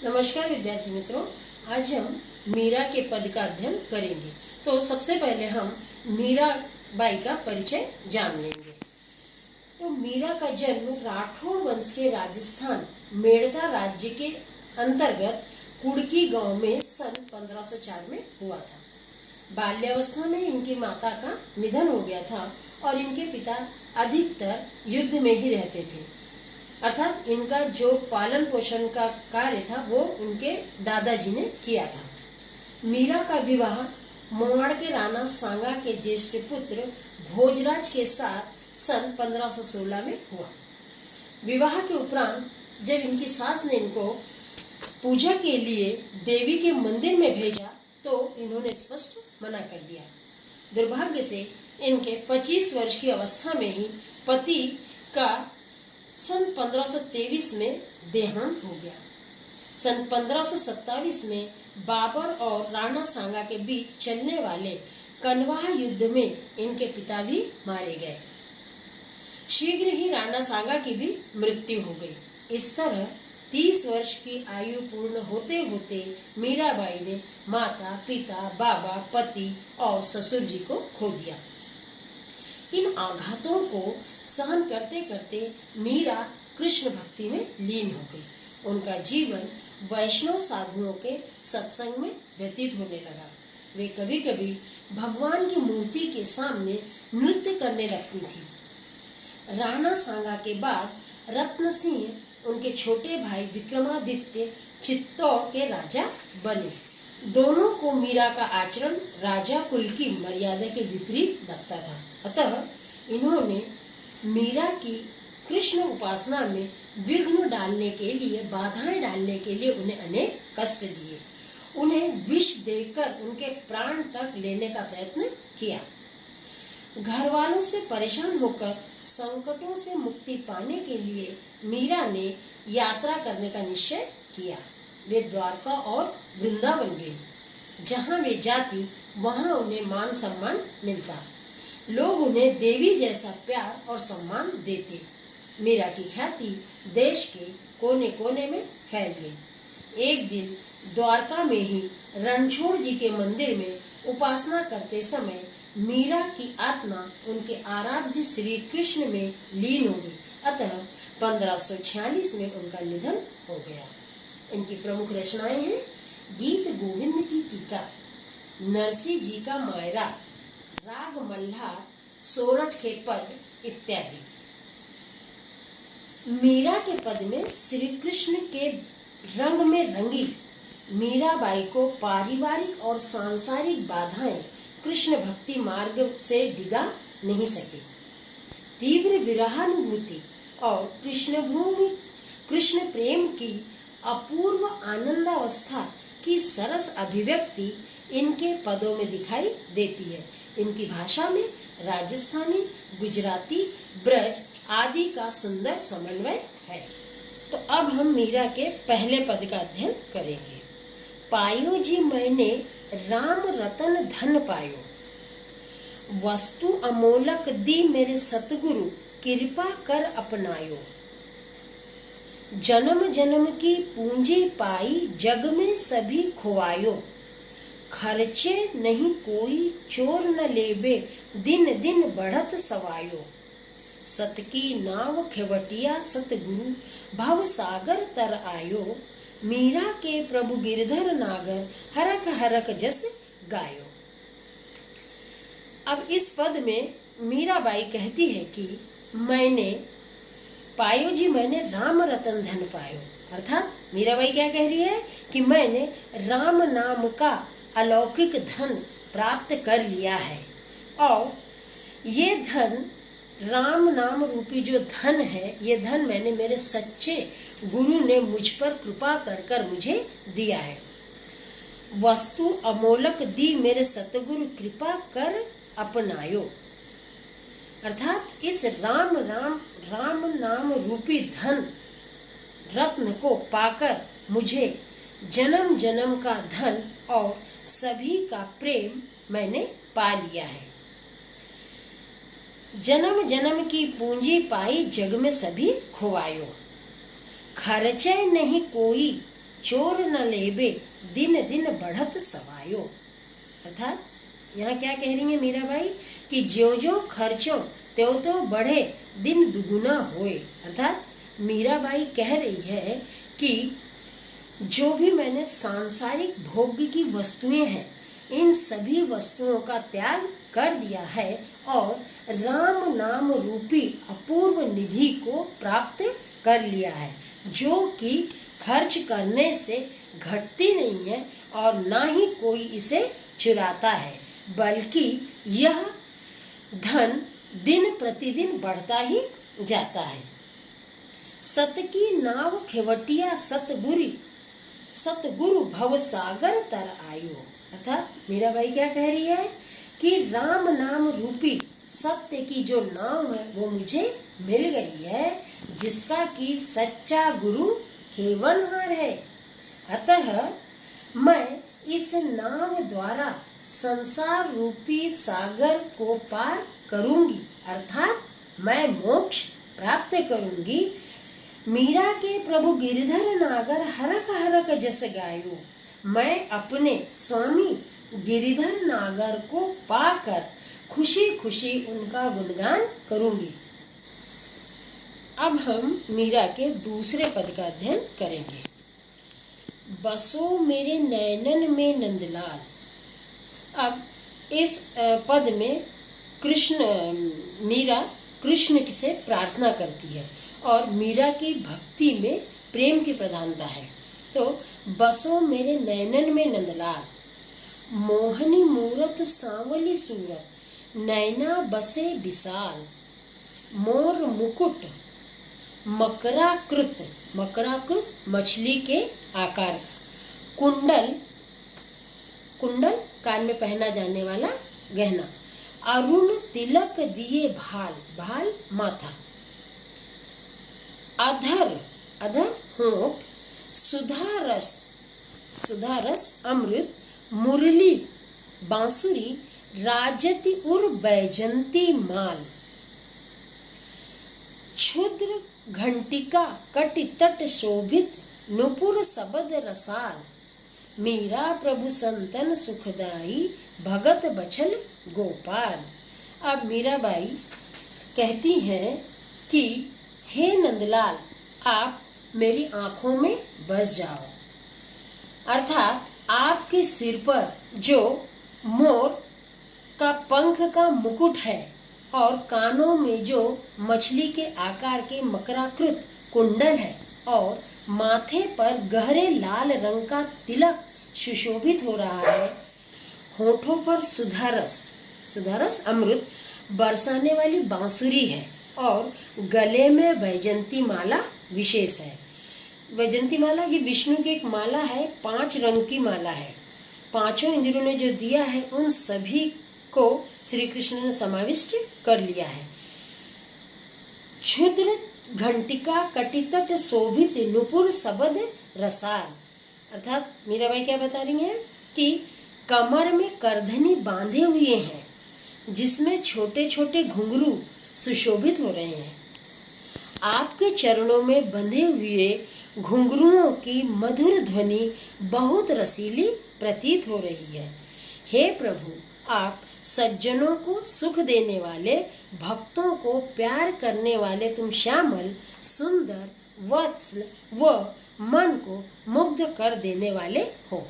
नमस्कार विद्यार्थी मित्रों, आज हम मीरा के पद का अध्ययन करेंगे। तो सबसे पहले हम मीराबाई का परिचय जान लेंगे। तो मीरा का जन्म राठौड़ वंश के राजस्थान मेड़ता राज्य के अंतर्गत कुड़की गांव में सन 1504 में हुआ था। बाल्यावस्था में इनकी माता का निधन हो गया था और इनके पिता अधिकतर युद्ध में ही रहते थे, अर्थात इनका जो पालन पोषण का कार्य था वो उनके दादाजी ने किया था। मीरा का विवाह मोवाड़ के राणा सांगा के ज्येष्ठ पुत्र भोजराज के साथ सन 1516 में हुआ। विवाह के उपरांत जब इनकी सास ने इनको पूजा के लिए देवी के मंदिर में भेजा तो इन्होंने स्पष्ट मना कर दिया। दुर्भाग्य से इनके 25 वर्ष की अवस्था में ही पति का सन 1523 में देहांत हो गया। सन 1527 में बाबर और राणा सांगा के बीच चलने वाले कनवाह युद्ध में इनके पिता भी मारे गए। शीघ्र ही राणा सांगा की भी मृत्यु हो गई। इस तरह 30 वर्ष की आयु पूर्ण होते होते मीराबाई ने माता, पिता, बाबा, पति और ससुर जी को खो दिया। इन आघातों को सहन करते करते मीरा कृष्ण भक्ति में लीन हो गई। उनका जीवन वैष्णव साधुओं के सत्संग में व्यतीत होने लगा। वे कभी कभी भगवान की मूर्ति के सामने नृत्य करने लगती थी। राणा सांगा के बाद रत्न सिंह उनके छोटे भाई विक्रमादित्य चित्तौड़ के राजा बने। दोनों को मीरा का आचरण राजा कुल की मर्यादा के विपरीत लगता था, अतः इन्होंने मीरा की कृष्ण उपासना में विघ्न डालने के लिए, बाधाएं डालने के लिए उन्हें अनेक कष्ट दिए। उन्हें विष देकर उनके प्राण तक लेने का प्रयत्न किया। घर वालों से परेशान होकर संकटों से मुक्ति पाने के लिए मीरा ने यात्रा करने का निश्चय किया। वे द्वारका और वृंदावन गई। जहाँ वे जाती वहाँ उन्हें मान सम्मान मिलता। लोग उन्हें देवी जैसा प्यार और सम्मान देते। मीरा की ख्याति देश के कोने कोने में फैल गई। एक दिन द्वारका में ही रणछोड़ जी के मंदिर में उपासना करते समय मीरा की आत्मा उनके आराध्य श्री कृष्ण में लीन हो गई। अतः 1546 में उनका निधन हो गया। इनकी प्रमुख रचनाएं हैं गीत गोविंद की टीका, नरसी जी का मायरा, राग मल्हार, सोरठ के पद इत्यादि। मीरा के पद में श्री कृष्ण के रंग में रंगी मीराबाई को पारिवारिक और सांसारिक बाधाएं कृष्ण भक्ति मार्ग से डिगा नहीं सके। तीव्र विरहानुभूति और कृष्ण प्रेम की अपूर्व आनंदावस्था की सरस अभिव्यक्ति इनके पदों में दिखाई देती है। इनकी भाषा में राजस्थानी, गुजराती, ब्रज आदि का सुंदर समन्वय है। तो अब हम मीरा के पहले पद का अध्ययन करेंगे। पायो जी मैंने राम रतन धन पायो, वस्तु अमोलक दी मेरे सतगुरु, कृपा कर अपनायो। जन्म जन्म की पूंजी पाई जग में सभी खुआयो, खर्चे नहीं कोई चोर न लेबे, दिन दिन बढ़त सवायो। सत की नाव खेवटिया सतगुरु, भव सागर तर आयो। मीरा के प्रभु गिरधर नागर, हरक हरक जस गायो। अब इस पद में मीराबाई कहती है कि मैंने पायो जी मैंने राम रतन धन पायो, अर्थात मीराबाई क्या कह रही है कि मैंने राम नाम का अलौकिक धन प्राप्त कर लिया है और ये धन राम नाम रूपी जो धन है, ये धन मैंने मेरे सच्चे गुरु ने मुझ पर कृपा कर कर मुझे दिया है। वस्तु अमोलक दी मेरे सतगुरु, कृपा कर अपनायो, अर्थात इस राम नाम रूपी धन रत्न को पाकर मुझे जन्म जन्म का धन और सभी का प्रेम मैंने पा लिया है। जन्म जन्म की पूंजी पाई जग में सभी खुआयो, खर्चे नहीं कोई चोर न लेबे दिन दिन बढ़त सवायो। अर्थात यहाँ क्या कह रही है मीराबाई कि ज्यो ज्यो खर्चो त्यों तो बढ़े दिन दुगुना होए। अर्थात मीराबाई कह रही है कि जो भी मैंने सांसारिक भोग की वस्तुएं हैं, इन सभी वस्तुओं का त्याग कर दिया है और राम नाम रूपी अपूर्व निधि को प्राप्त कर लिया है, जो कि खर्च करने से घटती नहीं है और ना ही कोई इसे चुराता है, बल्कि यह धन दिन प्रतिदिन बढ़ता ही जाता है। सत की नाव खेवटिया सतगुरु भव सागर तर आयो। अर्थात मीराबाई क्या कह रही है कि राम नाम रूपी सत्य की जो नाव है वो मुझे मिल गई है, जिसका कि सच्चा गुरु खेवनहार है। अतः मैं इस नाव द्वारा संसार रूपी सागर को पार करूंगी, अर्थात मैं मोक्ष प्राप्त करूंगी। मीरा के प्रभु गिरधर नागर हरक हरक जस गायो। मैं अपने स्वामी गिरिधर नागर को पाकर खुशी खुशी उनका गुणगान करूंगी। अब हम मीरा के दूसरे पद का अध्ययन करेंगे। बसो मेरे नैनन में नंदलाल। अब इस पद में मीरा कृष्ण से प्रार्थना करती है और मीरा की भक्ति में प्रेम की प्रधानता है। तो बसो मेरे नैनन में नंदलाल, मोहनी मूरत सांवली सूरत, नैना बसे विशाल, मोर मुकुट मकराकृत मछली के आकार का, कुंडल कान में पहना जाने वाला गहना, अरुण तिलक दिए भाल माथा, अधर होंठ, सुधा रस अमृत, मुरली बांसुरी, राजति उर बैजंती माल, क्षुद्र घंटिका कटि तट शोभित, नुपुर सबद रसाल, मीरा प्रभु संतन सुखदाई, भगत बछल गोपाल। अब मीराबाई कहती हैं कि हे नंदलाल, आप मेरी आंखों में बस जाओ। अर्थात आपके सिर पर जो मोर का पंख का मुकुट है और कानों में जो मछली के आकार के मकराकृत कुंडल है और माथे पर गहरे लाल रंग का तिलक सुशोभित हो रहा है, होठों पर सुधारस अमृत बरसाने वाली बांसुरी है और गले में वैजंती माला विशेष है। वैजंती माला ये विष्णु की एक माला है, 5 रंग की माला है। 5 इंद्रियों ने जो दिया है उन सभी को श्री कृष्ण ने समाविष्ट कर लिया है। क्षुद्र घंटिका कटितट शोभित, नुपुर सबद रसाल। अर्थात मीराबाई क्या बता रही हैं कि कमर में करधनी बांधे हुए हैं, जिसमें छोटे छोटे घुंघरू सुशोभित हो रहे हैं। आपके चरणों में बंधे हुए घुंघरुओं की मधुर ध्वनि बहुत रसीली प्रतीत हो रही है। हे प्रभु, आप सज्जनों को सुख देने वाले, भक्तों को प्यार करने वाले तुम श्यामल, सुंदर, वत्सल व मन को मुग्ध कर देने वाले हो।